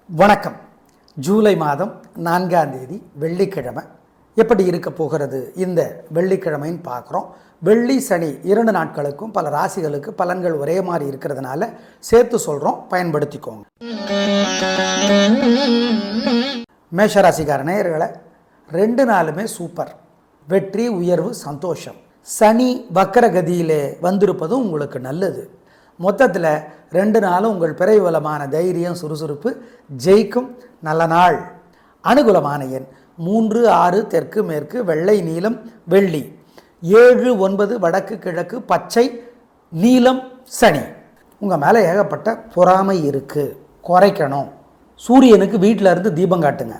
வணக்கம். ஜூலை மாதம் 4ஆம் தேதி வெள்ளிக்கிழமை எப்படி இருக்க போகிறது இந்த வெள்ளிக்கிழமைன்னு பார்க்குறோம். வெள்ளி சனி 2 நாட்களுக்கும் பல ராசிகளுக்கு பலன்கள் ஒரே மாதிரி இருக்கிறதுனால சேர்த்து சொல்கிறோம், பயன்படுத்திக்கோங்க. மேஷராசிக்கார நேயர்களை 2 நாளுமே சூப்பர். வெற்றி, உயர்வு, சந்தோஷம். சனி வக்கரகதியிலே வந்திருப்பது உங்களுக்கு நல்லது. மொத்தத்தில் 2 நாளும் உங்கள் பிறைவலமான தைரியம், சுறுசுறுப்பு ஜெயிக்கும் நல்ல நாள். அனுகூலமான எண் 3, 6, தெற்கு மேற்கு, வெள்ளை, நீலம், வெள்ளி. 7, 9 வடக்கு கிழக்கு, பச்சை, நீலம், சனி. உங்கள் மேலே ஏகப்பட்ட பொறாமை இருக்குது, குறைக்கணும். சூரியனுக்கு வீட்டில் இருந்து தீபம் காட்டுங்க.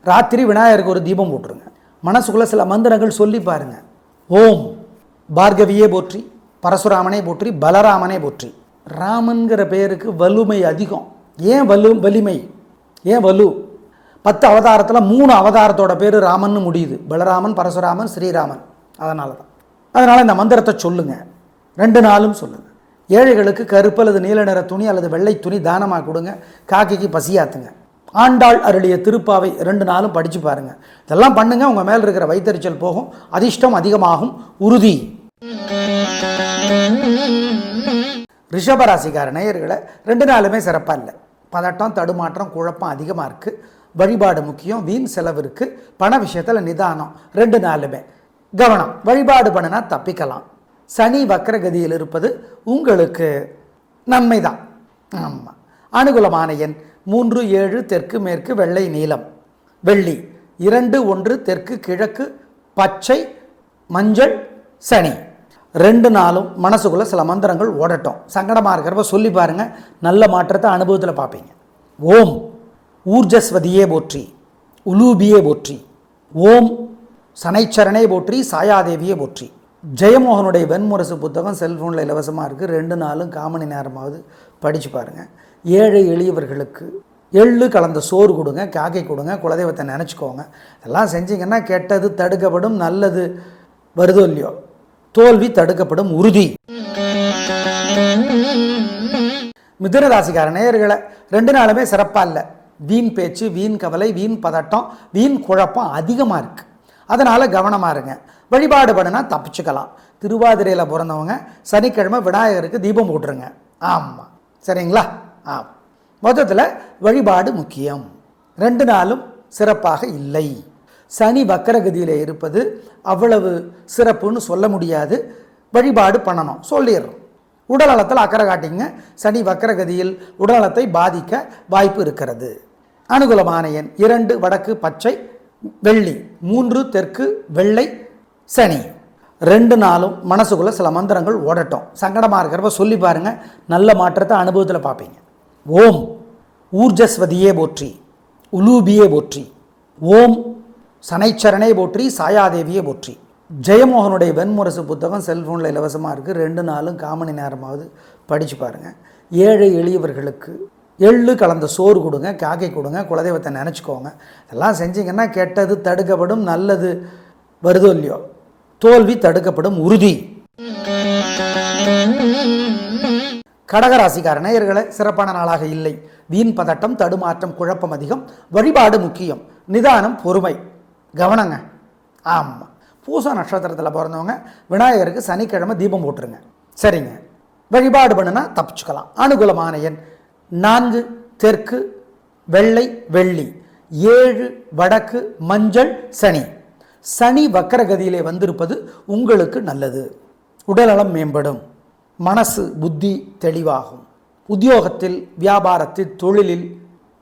ராத்திரி விநாயகருக்கு ஒரு தீபம் போட்டுருங்க. மனசுக்குள்ளே சில மந்திரங்கள் சொல்லி பாருங்க. ஓம் பார்கவியே போற்றி, பரசுராமனே போற்றி, பலராமனே போற்றி. ராமன்கிற பெயருக்கு வலுமை அதிகம். ஏன் வலிமை, ஏன் வலு? 10 அவதாரத்தில் 3 அவதாரத்தோட பேர் ராமன்னு முடியுது. பலராமன், பரசுராமன், ஸ்ரீராமன். அதனால் இந்த மந்திரத்தை சொல்லுங்கள். 2 நாளும் சொல்லுங்கள். ஏழைகளுக்கு கருப்பு அல்லது நீல நிற துணி அல்லது வெள்ளை துணி தானமாக கொடுங்க. காக்கைக்கு பசியாத்துங்க. ஆண்டாள் அருளிய திருப்பாவை 2 நாளும் படித்து பாருங்கள். இதெல்லாம் பண்ணுங்கள். உங்கள் மேலே இருக்கிற வைத்தறிச்சல் போகும், அதிர்ஷ்டம் அதிகமாகும், உறுதி. ரிஷபராசிக்கார நேயர்களை 2 நாளுமே சிறப்பாக இல்லை. பதட்டம், தடுமாற்றம், குழப்பம் அதிகமாக இருக்குது. வழிபாடு முக்கியம். வீண் செலவு இருக்குது. பண விஷயத்தில் நிதானம். 2 நாளுமே கவனம். வழிபாடு பண்ணினா தப்பிக்கலாம். சனி வக்கரகதியில் இருப்பது உங்களுக்கு நன்மை தான். ஆமாம். அனுகூலமான எண் 3, 7 தெற்கு மேற்கு, வெள்ளை, நீலம், வெள்ளி. 2, 1 தெற்கு கிழக்கு, பச்சை, மஞ்சள், சனி. 2 நாளும் மனசுக்குள்ளே சில மந்திரங்கள் ஓடட்டும். சங்கடமாக இருக்கிறப்ப சொல்லி பாருங்கள். நல்ல மாற்றத்தை அனுபவத்தில் பார்ப்பீங்க. ஓம் ஊர்ஜஸ்வதியே போற்றி, உலூபியே போற்றி. ஓம் சனைச்சரனே போற்றி, சாயாதேவியே போற்றி. ஜெயமோகனுடைய வெண்முரசு புத்தகம் செல்ஃபோனில் இலவசமாக இருக்குது. 2 நாளும் 1/4 மணி நேரமாவது படித்து பாருங்கள். ஏழை எளியவர்களுக்கு எள்ளு கலந்த சோறு கொடுங்க, காக்கை கொடுங்க, குலதெய்வத்தை நினச்சிக்கோங்க. இதெல்லாம் செஞ்சிங்கன்னா கெட்டது தடுக்கப்படும், நல்லது வருதோ இல்லையோ, தோல்வி தடுக்கப்படும், உறுதி. மிதுன ராசிக்கார நேயர்களை 2 நாளுமே சிறப்பாக இல்லை. வீண் பேச்சு, வீண் கவலை, வீண் பதட்டம், வீண் குழப்பம் அதிகமாக இருக்குது. அதனால் கவனமாக இருங்க. வழிபாடு பண்ணினா தப்பிச்சுக்கலாம். திருவாதிரையில் பிறந்தவங்க சனிக்கிழமை விநாயகருக்கு தீபம் போட்டுருங்க. ஆமாம், சரிங்களா? மொத்தத்தில் வழிபாடு முக்கியம். 2 நாளும் சிறப்பாக இல்லை. சனி வக்கரகதியில் இருப்பது அவ்வளவு சிறப்புன்னு சொல்ல முடியாது. வழிபாடு பண்ணணும், சொல்லிடுறோம். உடல்நலத்தில் அக்கறை காட்டிங்க. சனி வக்கரகதியில் உடல்நலத்தை பாதிக்க வாய்ப்பு இருக்கிறது. அனுகூலமான எண் 2 வடக்கு பச்சை, வெள்ளி. 3 தெற்கு வெள்ளை, சனி. 2 நாளும் மனசுக்குள்ளே சில மந்திரங்கள் ஓடட்டும். சங்கடமாக இருக்கிறப்ப சொல்லி பாருங்கள். நல்ல மாற்றத்தை அனுபவத்தில் பார்ப்பீங்க. ஓம் ஊர்ஜஸ்வதியே போற்றி, உலூபியே போற்றி. ஓம் சனைச்சரனே போற்றி, சாயாதேவியே போற்றி. ஜெயமோகனுடைய வெண்முரசு புத்தகம் செல்ஃபோனில் இலவசமாக இருக்குது. 2 நாளும் 1/4 மணி நேரமாவது படித்து பாருங்கள். ஏழை எளியவர்களுக்கு எள்ளு கலந்த சோறு கொடுங்க, காக்கை கொடுங்க, குலதெய்வத்தை நினச்சிக்கோங்க. இதெல்லாம் செஞ்சிங்கன்னா கெட்டது தடுக்கப்படும், நல்லது வருதோ இல்லையோ, தோல்வி தடுக்கப்படும், உறுதி. கடகராசிக்கார நேயர்களை சிறப்பான நாளாக இல்லை. வீண் பதட்டம், தடுமாற்றம், குழப்பம் அதிகம். வழிபாடு முக்கியம். நிதானம், பொறுமை, கவனங்க. ஆமாம். பூச நட்சத்திரத்தில் பிறந்தவங்க விநாயகருக்கு சனிக்கிழமை தீபம் போட்டுருங்க. சரிங்க. வழிபாடு பண்ணுனா தப்பிச்சுக்கலாம். அனுகூலமான எண் 4 தெற்கு வெள்ளை, வெள்ளி. 7 வடக்கு மஞ்சள், சனி. சனி வக்கரகதியிலே வந்திருப்பது உங்களுக்கு நல்லது. உடல்நலம் மேம்படும். மனசு புத்தி தெளிவாகும். உத்தியோகத்தில், வியாபாரத்தில், தொழிலில்,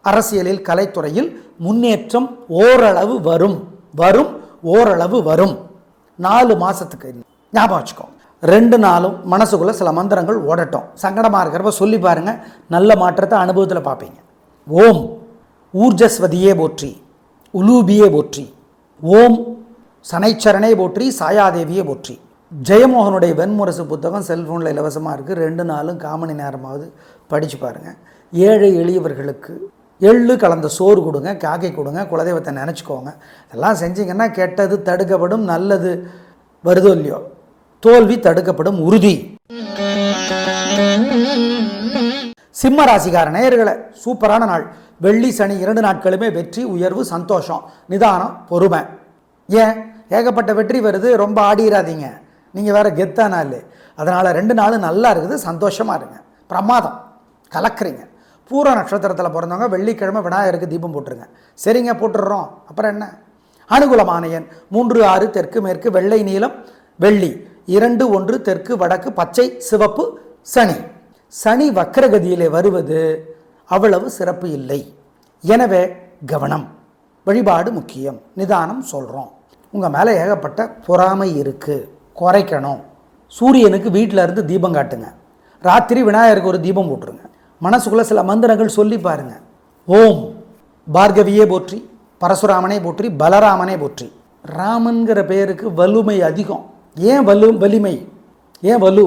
அரசியலில், கலைத்துறையில் முன்னேற்றம் ஓரளவு வரும். ஓரளவு வரும். 4 மாதத்துக்கு ஞாபகம் வச்சுக்கோ. 2 நாளும் மனசுக்குள்ளே சில மந்திரங்கள் ஓடட்டும். சங்கடமாக இருக்கிறப்ப சொல்லி பாருங்கள். நல்ல மாற்றத்தை அனுபவத்தில் பார்ப்பீங்க. ஓம் ஊர்ஜஸ்வதியே போற்றி, உலூபியே போற்றி. ஓம் சனைச்சரனே போற்றி, சாயாதேவியே போற்றி. ஜெயமோகனுடைய வெண்முரசு புத்தகம் செல்ஃபோனில் இலவசமாக இருக்குது. 2 நாளும் 1/4 மணி நேரமாவது படித்து பாருங்கள். ஏழை எளியவர்களுக்கு எள்ளு கலந்த சோறு கொடுங்க, காக்கை கொடுங்க, குலதெய்வத்தை நினச்சிக்கோங்க. இதெல்லாம் செஞ்சிங்கன்னா கெட்டது தடுக்கப்படும், நல்லது வருதோ இல்லையோ, தோல்வி தடுக்கப்படும், உறுதி. சிம்ம ராசிக்கார நேயர்களே, சூப்பரான நாள். வெள்ளி சனி 2 நாட்களுமே வெற்றி, உயர்வு, சந்தோஷம், நிதானம், பொறுமை. ஏன் ஏகப்பட்ட வெற்றி வருது, ரொம்ப ஆடிடாதீங்க. நீங்கள் வேறு கெத்தானாலே. அதனால் 2 நாளும் நல்லா இருக்குது, சந்தோஷமாக இருங்க. பிரமாதம், கலக்குறீங்க. பூர நட்சத்திரத்தில் பிறந்தவங்க வெள்ளிக்கிழமை விநாயகருக்கு தீபம் போட்டுருங்க. சரிங்க, போட்டுடுறோம். அப்புறம் என்ன? அனுகூலமான எண் 3, 6, தெற்கு மேற்கு, வெள்ளை நீலம், வெள்ளி, 2, 1, தெற்கு வடக்கு, பச்சை சிவப்பு. சனி சனி வக்கரகதியிலே வருவது அவ்வளவு சிறப்பு இல்லை. எனவே கவனம், வழிபாடு முக்கியம், நிதானம் சொல்கிறோம். உங்கள் மேலே ஏகப்பட்ட பொறாமை இருக்குது, குறைக்கணும். சூரியனுக்கு வீட்டில் இருந்து தீபம் காட்டுங்க. ராத்திரி விநாயகருக்கு ஒரு தீபம் போட்டுருங்க. மனசுக்குள்ளே சில மந்திரங்கள் சொல்லி பாருங்க. ஓம் பார்கவியே போற்றி, பரசுராமனே போற்றி, பலராமனே போற்றி. ராமன்கிற பெயருக்கு வலுமை அதிகம். ஏன் வலிமை? ஏன் வலு?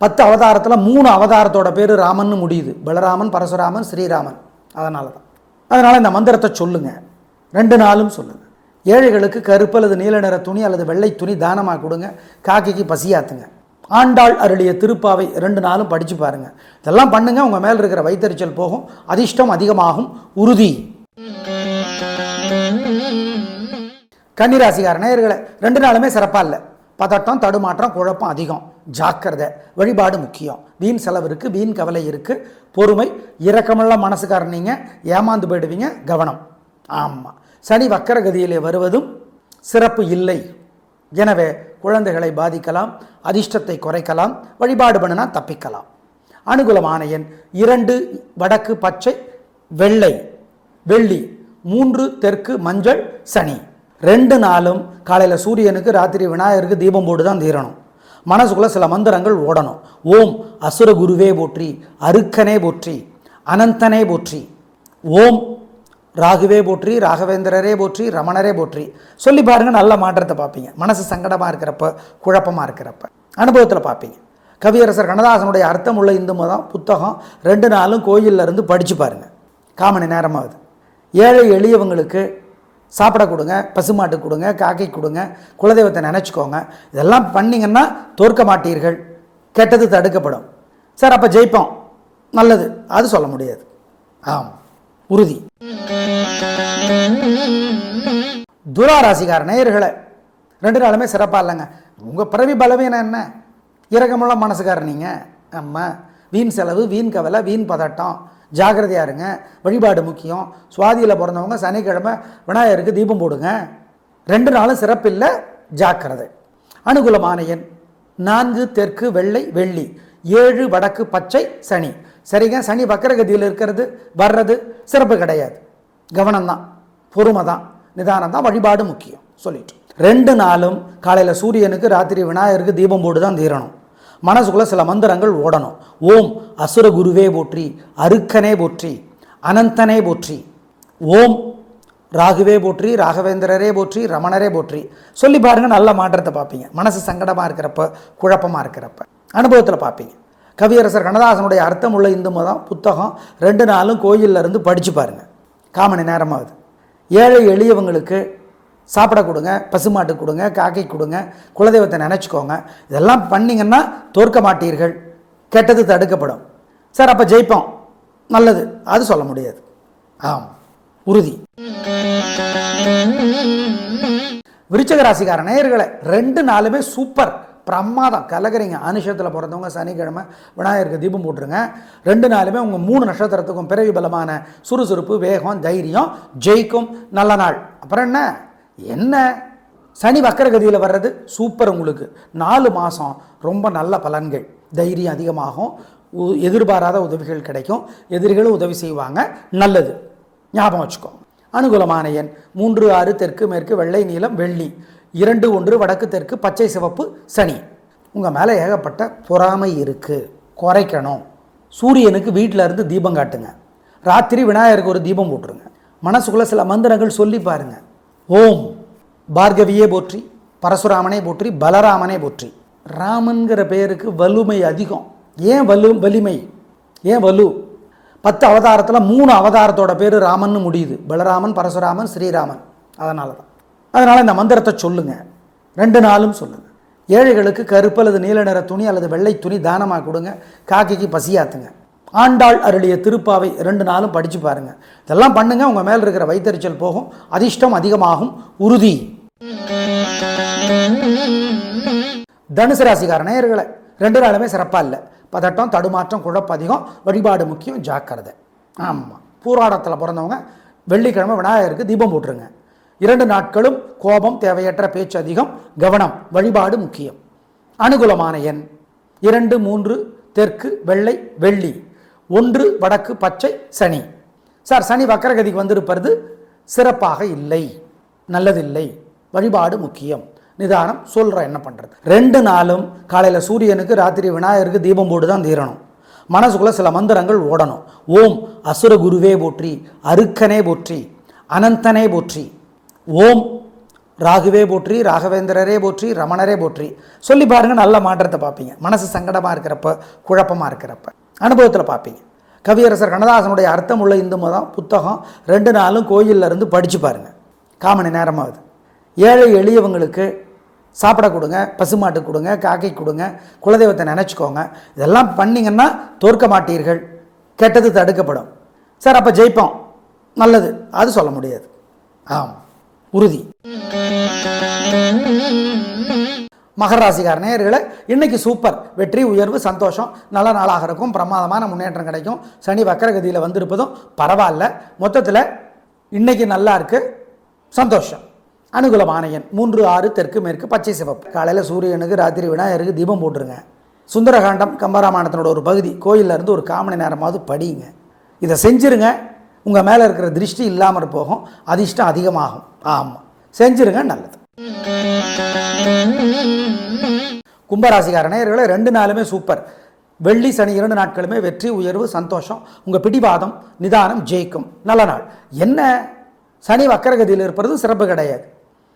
10 அவதாரத்தில் 3 அவதாரத்தோட பேர் ராமன்னு முடியுது. பலராமன், பரசுராமன், ஸ்ரீராமன். அதனால் இந்த மந்திரத்தை சொல்லுங்கள். 2 நாளும் சொல்லுங்கள். ஏழைகளுக்கு கருப்பு அல்லது நீல நிற துணி அல்லது வெள்ளை துணி தானமாக கொடுங்க. காக்கைக்கு பசியாத்துங்க. ஆண்டாள் அருளிய திருப்பாவை 2 நாளும் படித்து பாருங்கள். இதெல்லாம் பண்ணுங்கள். உங்கள் மேலே இருக்கிற வைத்தறிச்சல் போகும், அதிர்ஷ்டம் அதிகமாகும், உறுதி. கன்னிராசிக்கார நேயர்களே, 2 நாளுமே சிறப்பாக இல்லை. பதட்டம், தடுமாற்றம், குழப்பம் அதிகம். ஜாக்கிரதை, வழிபாடு முக்கியம். வீண் செலவு இருக்குது, வீண் கவலை இருக்குது. பொறுமை, இரக்கமெல்லாம் மனசுக்காரன். நீங்கள் ஏமாந்து போயிடுவீங்க, கவனம். ஆமாம், சனி வக்கரகதியிலே வருவதும் சிறப்பு இல்லை. எனவே குழந்தைகளை பாதிக்கலாம், அதிர்ஷ்டத்தை குறைக்கலாம், வழிபாடு பண்ணினா தப்பிக்கலாம். அனுகூலமான எண் 2, வடக்கு பச்சை, வெள்ளை, வெள்ளி, 3, தெற்கு மஞ்சள். சனி 2 நாளும் காலையில் சூரியனுக்கு, ராத்திரி விநாயகருக்கு தீபம் போட்டு தான் தீரணும். மனசுக்குள்ளே சில மந்திரங்கள் ஓடணும். ஓம் அசுர குருவே போற்றி, அருக்கனே போற்றி, அனந்தனே போற்றி. ஓம் ராகுவே போற்றி, ராகவேந்திரரே போற்றி, ரமணரே போற்றி. சொல்லி பாருங்கள், நல்ல மாற்றத்தை பார்ப்பீங்க. மனசு சங்கடமாக இருக்கிறப்ப, குழப்பமாக இருக்கிறப்ப அனுபவத்தில் பார்ப்பீங்க. கவியரசர் கண்ணதாசனுடைய அர்த்தம் உள்ள இந்து மதம் புத்தகம் 2 நாளும் கோயிலில் இருந்து படித்து பாருங்கள். 1/4 மணி நேரமாகுது. ஏழை எளியவங்களுக்கு சாப்பிட கொடுங்க, பசுமாட்டு கொடுங்க, காக்கை கொடுங்க, குலதெய்வத்தை நினச்சிக்கோங்க. இதெல்லாம் பண்ணிங்கன்னா தோற்க மாட்டீர்கள், கெட்டது தடுக்கப்படும். சார் அப்போ ஜெயிப்போம், நல்லது, அது சொல்ல முடியாது. ஆமாம், உறுதி. துராராசிக்கார நேயர்களே, 2 நாளுமே சிறப்பாக இல்லைங்க. உங்கள் பிறவி பலவீனம் என்ன? இரக்கமுள்ள மனசுக்காரர் நீங்கள். ஆமாம், வீண் செலவு, வீண் கவலை, வீண் பதட்டம். ஜாக்கிரதையாக இருங்க, வழிபாடு முக்கியம். சுவாதியில் பிறந்தவங்க சனிக்கிழமை விநாயகருக்கு தீபம் போடுங்க. 2 நாளும் சிறப்பில்லை, ஜாக்கிரதை. அனுகூலமான எண் 4, தெற்கு வெள்ளை, வெள்ளி, 7, வடக்கு பச்சை. சனி சரிங்க, சனி வக்கரகதியில் இருக்கிறது வர்றது சிறப்பு கிடையாது. கவனம்தான், பொறுமை தான், நிதானம் தான், வழிபாடு முக்கியம் சொல்லிட்டு 2 நாளும் காலையில் சூரியனுக்கு, ராத்திரி விநாயகருக்கு தீபம் போட்டு தான் தீரணும். மனசுக்குள்ளே சில மந்திரங்கள் ஓடணும். ஓம் அசுர குருவே போற்றி, அருக்கனே போற்றி, அனந்தனே போற்றி. ஓம் ராகுவே போற்றி, ராகவேந்திரரே போற்றி, ரமணரே போற்றி. சொல்லி பாருங்கள், நல்ல மாற்றத்தை பார்ப்பீங்க. மனசு சங்கடமாக இருக்கிறப்ப, குழப்பமாக இருக்கிறப்ப அனுபவத்தில் பார்ப்பீங்க. கவியரசர் கண்ணதாசனுடைய அர்த்தம் உள்ள இந்து மதம் புத்தகம் 2 நாளும் கோயிலில் இருந்து படித்து பாருங்கள். 1/4 மணி நேரமாகுது. ஏழை எளியவங்களுக்கு சாப்பிட கொடுங்க, பசுமாட்டு கொடுங்க, காக்கை கொடுங்க, குலதெய்வத்தை நினச்சிக்கோங்க. இதெல்லாம் பண்ணிங்கன்னா தோற்க மாட்டீர்கள், கெட்டது தடுக்கப்படும். சார் அப்போ ஜெயிப்போம், நல்லது, அது சொல்ல முடியாது. ஆமாம், உறுதி. விருச்சிக ராசிக்கார நேயர்களே, 2 நாளுமே சூப்பர், பிரமாதம், கலகரிங்க. அனுஷத்தில் பிறந்தவங்க சனிக்கிழமை விநாயகருக்கு தீபம் போட்டுருங்க. 2 நாளுமே உங்கள் 3 நட்சத்திரத்துக்கும் பிறவி பலமான சுறுசுறுப்பு, வேகம், தைரியம், ஜெயிக்கும் நல்ல நாள். அப்புறம் என்ன சனி வக்கரகதியில் வர்றது சூப்பர். உங்களுக்கு 4 மாதம் ரொம்ப நல்ல பலன்கள். தைரியம் அதிகமாகும், எதிர்பாராத உதவிகள் கிடைக்கும், எதிரிகளும் உதவி செய்வாங்க, நல்லது, ஞாபகம் வச்சுக்கோங்க. அனுகூலமான எண் 3, 6, தெற்கு மேற்கு, வெள்ளை நீலம், வெள்ளி, 2, 1, வடக்கு தெற்கு, பச்சை சிவப்பு. சனி உங்கள் மேலே ஏகப்பட்ட பொறாமை இருக்குது, குறைக்கணும். சூரியனுக்கு வீட்டில் இருந்து தீபம் காட்டுங்க. ராத்திரி விநாயகருக்கு ஒரு தீபம் போட்டுருங்க. மனசுக்குள்ளே சில மந்திரங்கள் சொல்லி பாருங்கள். ஓம் பார்கவியே போற்றி, பரசுராமனே போற்றி, பலராமனே போற்றி. ராமன்கிற பெயருக்கு வலுமை அதிகம். ஏன் வலிமை? ஏன் வலு? 10 அவதாரத்தில் 3 அவதாரத்தோட பேர் ராமன்னு முடியுது. பலராமன், பரசுராமன், ஸ்ரீராமன். அதனால் இந்த மந்திரத்தை சொல்லுங்கள். 2 நாளும் சொல்லுங்கள். ஏழைகளுக்கு கருப்பு அல்லது நீல நிற துணி அல்லது வெள்ளை துணி தானமாக கொடுங்க. காக்கைக்கு பசியாத்துங்க. ஆண்டாள் அருளிய திருப்பாவை 2 நாளும் படித்து பாருங்கள். இதெல்லாம் பண்ணுங்கள், உங்கள் மேலே இருக்கிற வயிற்றெரிச்சல் போகும், அதிர்ஷ்டம் அதிகமாகும், உறுதி. தனுசு ராசிக்கார நேயர்களே, 2 நாளுமே சிறப்பாக இல்லை. பதட்டம், தடுமாற்றம், குழப்பம் அதிகம், வழிபாடு முக்கியம், ஜாக்கிரதை. ஆமாம், பூராடத்தில் பிறந்தவங்க வெள்ளிக்கிழமை விநாயகருக்கு தீபம் போட்டுருங்க. 2 நாட்களும் கோபம், தேவையற்ற பேச்சு அதிகம், கவனம், வழிபாடு முக்கியம். அனுகூலமான எண் 2, 3, தெற்கு வெள்ளை, வெள்ளி. 1 வடக்கு பச்சை, சனி. சார், சனி வக்கரகதிக்கு வந்திருப்பது சிறப்பாக இல்லை, நல்லதில்லை, வழிபாடு முக்கியம், நிதானம். சொல்கிறேன் என்ன பண்ணுறது. 2 நாளும் காலையில் சூரியனுக்கு, ராத்திரி விநாயகருக்கு தீபம் போட்டு தான் தீரணும். மனசுக்குள்ளே சில மந்திரங்கள் ஓடணும். ஓம் அசுர குருவே போற்றி, அருக்கனே போற்றி, அனந்தனே போற்றி. ஓம் ராகுவே போற்றி, ராகவேந்திரரே போற்றி, ரமணரே போற்றி. சொல்லி பாருங்கள், நல்ல மாற்றத்தை பார்ப்பீங்க. மனசு சங்கடமாக இருக்கிறப்ப, குழப்பமாக இருக்கிறப்ப அனுபவத்தில் பார்ப்பீங்க. கவியரசர் கண்ணதாசனுடைய அர்த்தமுள்ள இந்து மதம் புத்தகம் 2 நாளும் கோயிலில் இருந்து படித்து பாருங்கள். 1/4 மணி நேரமாகுது. ஏழை எளியவங்களுக்கு சாப்பிட கொடுங்க, பசுமாட்டு கொடுங்க, காக்கை கொடுங்க, குலதெய்வத்தை நினச்சிக்கோங்க. இதெல்லாம் பண்ணிங்கன்னா தோற்க மாட்டீர்கள், கெட்டது தடுக்கப்படும். சார், அப்போ ஜெயிப்போம், நல்லது, அது சொல்ல முடியாது. ஆமாம், உறுதி. மகர ராசிக்கார நேயர்களே, இன்னைக்கு சூப்பர், வெற்றி, உயர்வு, சந்தோஷம், நல்ல நாளாக இருக்கும், பிரமாதமான முன்னேற்றம் கிடைக்கும். சனி வக்கரகதியில் வந்திருப்பதும் பரவாயில்ல. மொத்தத்தில் இன்னைக்கு நல்லா இருக்கு, சந்தோஷம். அனுகூலமான எண் 3, 6, தெற்கு மேற்கு பச்சை சிவப்பு. காலையில் சூரியனுக்கு, ராத்திரி விநாயகருக்கு தீபம் போட்டுருங்க. சுந்தரகாண்டம் கம்பராமாயணத்தினோட ஒரு பகுதி கோயிலில் இருந்து ஒரு 1/4 மணி நேரமாவது படிங்க. இதை செஞ்சுருங்க, உங்கள் மேலே இருக்கிற திருஷ்டி இல்லாமல் போகும், அதிர்ஷ்டம் அதிகமாகும். ஆமாம், செஞ்சுருங்க, நல்லது. கும்பராசிக்கார நேயர்களே, 2 நாளுமே சூப்பர். வெள்ளி சனி 2 நாட்களுமே வெற்றி, உயர்வு, சந்தோஷம். உங்கள் பிடிவாதம், நிதானம் ஜெயிக்கும், நல்ல நாள். என்ன, சனி வக்கரகதியில் இருப்பது சிறப்பு கிடையாது,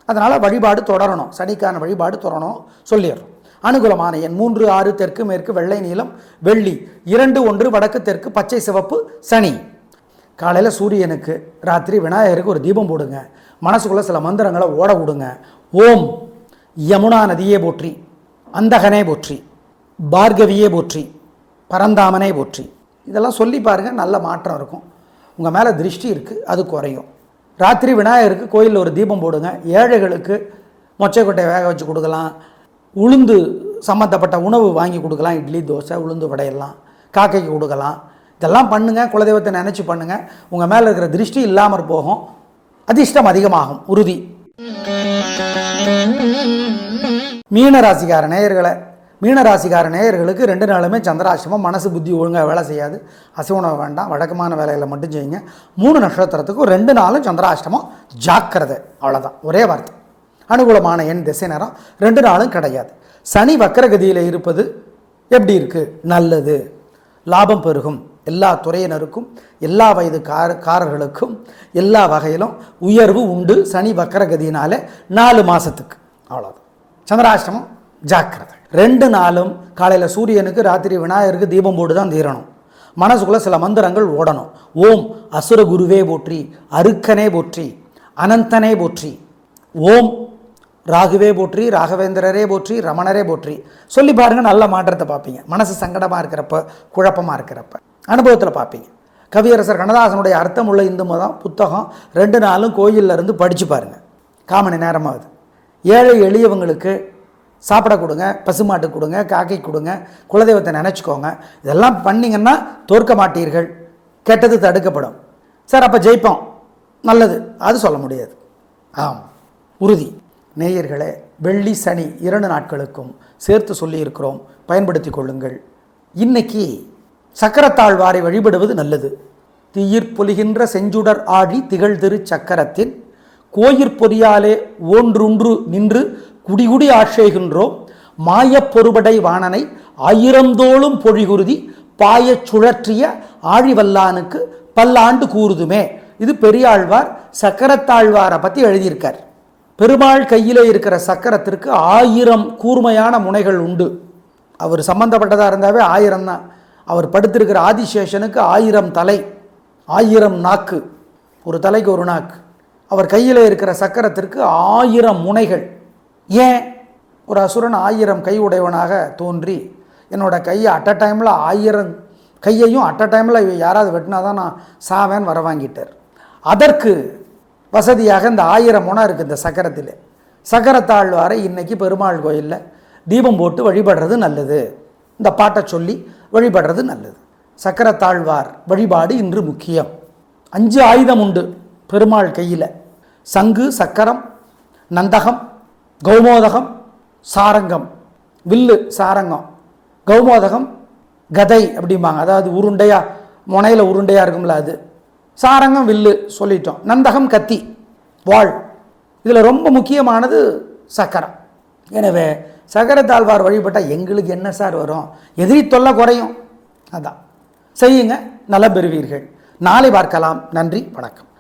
அதனால் வழிபாடு தொடரணும், சனிக்கான வழிபாடு தொடரணும் சொல்லிடுறோம். அனுகூலமான எண் 3, 6, தெற்கு மேற்கு வெள்ளை, நீலம், வெள்ளி. 2, 1 வடக்கு தெற்கு பச்சை சிவப்பு, சனி. காலையில் சூரியனுக்கு, ராத்திரி விநாயகருக்கு ஒரு தீபம் போடுங்க. மனசுக்குள்ளே சில மந்திரங்களை ஓட விடுங்க. ஓம் யமுனா நதியே போற்றி, அந்தகனே போற்றி, பார்கவியே போற்றி, பரந்தாமனே போற்றி. இதெல்லாம் சொல்லி பாருங்கள், நல்ல மாற்றம் இருக்கும். உங்கள் மேலே திருஷ்டி இருக்குது, அது குறையும். ராத்திரி விநாயகருக்கு கோயிலில் ஒரு தீபம் போடுங்க. ஏழைகளுக்கு மொச்சைக்கொட்டையை வேக வச்சு கொடுக்கலாம், உளுந்து சம்மந்தப்பட்ட உணவு வாங்கி கொடுக்கலாம், இட்லி, தோசை, உளுந்து வடையெல்லாம் காக்கைக்கு கொடுக்கலாம். இதெல்லாம் பண்ணுங்கள், குலதெய்வத்தை நினச்சி பண்ணுங்கள், உங்கள் மேலே இருக்கிற திருஷ்டி இல்லாமல் போகும், அதிர்ஷ்டம் அதிகமாகும், உறுதி. மீனராசிக்கார நேயர்களுக்கு 2 நாளுமே சந்திராஷ்டமம். மனசு புத்தி ஒழுங்காக வேலை செய்யாது, அசைவணம் வேண்டாம், வழக்கமான வேலைகளை மட்டும் செய்யுங்க. 3 நட்சத்திரத்துக்கும் 2 நாளும் சந்திராஷ்டமம், ஜாக்கிரதை, அவ்வளோதான், ஒரே வார்த்தை. அனுகூலமான எண் திசை நேரம் 2 நாளும் கிடையாது. சனி வக்கரகதியில் இருப்பது எப்படி இருக்குது, நல்லது, லாபம் பெருகும். எல்லா துறையினருக்கும், எல்லா வயது காரர்களுக்கும், எல்லா வகையிலும் உயர்வு உண்டு. சனி வக்கரகதியினாலே 4 மாதத்துக்கு, அவ்வளோதான். சந்திராஷ்டமம், ஜாக்கிரதை. 2 நாளும் காலையில் சூரியனுக்கு, ராத்திரி விநாயகருக்கு தீபம் போட்டு தான் தீரணும். மனசுக்குள்ளே சில மந்திரங்கள் ஓடணும். ஓம் அசுர குருவே போற்றி, அருக்கனே போற்றி, அனந்தனே போற்றி. ஓம் ராகுவே போற்றி, ராகவேந்திரரே போற்றி, ரமணரே போற்றி. சொல்லி பாருங்கள், நல்ல மாற்றத்தை பார்ப்பீங்க. மனசு சங்கடமாக இருக்கிறப்ப, குழப்பமாக இருக்கிறப்ப அனுபவத்தில் பார்ப்பீங்க. கவியரசர் கண்ணதாசனுடைய அர்த்தமுள்ள இந்து மதம் புத்தகம் 2 நாளும் கோயிலில் இருந்து படித்து பாருங்கள். 1/4 மணி நேரமாகுது. ஏழை எளியவங்களுக்கு சாப்பிட கொடுங்க, பசுமாட்டு கொடுங்க, காக்கை கொடுங்க, குலதெய்வத்தை நினச்சிக்கோங்க. இதெல்லாம் பண்ணிங்கன்னா தோற்க மாட்டீர்கள், கெட்டது தடுக்கப்படும். சார், அப்போ ஜெயிப்போம், நல்லது, அது சொல்ல முடியாது. ஆமாம், உறுதி. நேயர்களே, வெள்ளி சனி 2 நாட்களுக்கும் சேர்த்து சொல்லியிருக்கிறோம், பயன்படுத்தி கொள்ளுங்கள். இன்னைக்கு சக்கரத்தாழ்வாரை வழிபடுவது நல்லது. தீயிற் செஞ்சுடர் ஆழி திகழ் திரு சக்கரத்தின் கோயிற் ஒன்றுன்று நின்று குடிகுடி ஆட்சேகின்றோம். மாயப் பொறுபடை வாணனை 1000 தோளும் பொழிகுருதி பாயச் சுழற்றிய ஆழிவல்லானுக்கு பல்லாண்டு கூறுதுமே. இது பெரியாழ்வார் சக்கரத்தாழ்வாரை பற்றி எழுதியிருக்கார். பெருமாள் கையில் இருக்கிற சக்கரத்திற்கு 1000 கூர்மையான முனைகள் உண்டு. அவர் சம்பந்தப்பட்டதாக இருந்தாவே 1000 தான். அவர் படுத்திருக்கிற ஆதிசேஷனுக்கு 1000 தலை, 1000 நாக்கு, ஒரு தலைக்கு ஒரு நாக்கு. அவர் கையில் இருக்கிற சக்கரத்திற்கு 1000 முனைகள். ஏன்? ஒரு அசுரன் 1000 கை உடையவனாக தோன்றி என்னோட கையை அட் அ டைமில் 1000 கையையும் அட் அ டைமில் யாராவது வெட்டினா தான் நான் சாவேன்னு வர வாங்கிட்டார். அதற்கு வசதியாக இந்த 1000 முனை இருக்குது இந்த சக்கரத்தில். சக்கரத்தாழ்வாரை இன்றைக்கி பெருமாள் கோயிலில் தீபம் போட்டு வழிபடுறது நல்லது. இந்த பாட்டை சொல்லி வழிபடுறது நல்லது. சக்கரத்தாழ்வார் வழிபாடு இன்று முக்கியம். 5 ஆயுதம் உண்டு பெருமாள் கையில்: சங்கு, சக்கரம், நந்தகம், கௌமோதகம், சாரங்கம். வில்லு சாரங்கம், கௌமோதகம் கதை அப்படிம்பாங்க, அதாவது உருண்டையாக முனையில் உருண்டையாக இருக்கும்ல அது. சாரங்கம் வில்லு சொல்லிட்டோம். நந்தகம் கத்தி, வாள். இதில் ரொம்ப முக்கியமானது சக்கரம். எனவே சக்கரத்தாழ்வார் வழிபட்டால் எங்களுக்கு என்ன சார் வரும்? எதிரி தொல்லை குறையும். அதான் செய்யுங்க, நலம் பெறுவீர்கள். நாளை பார்க்கலாம். நன்றி, வணக்கம்.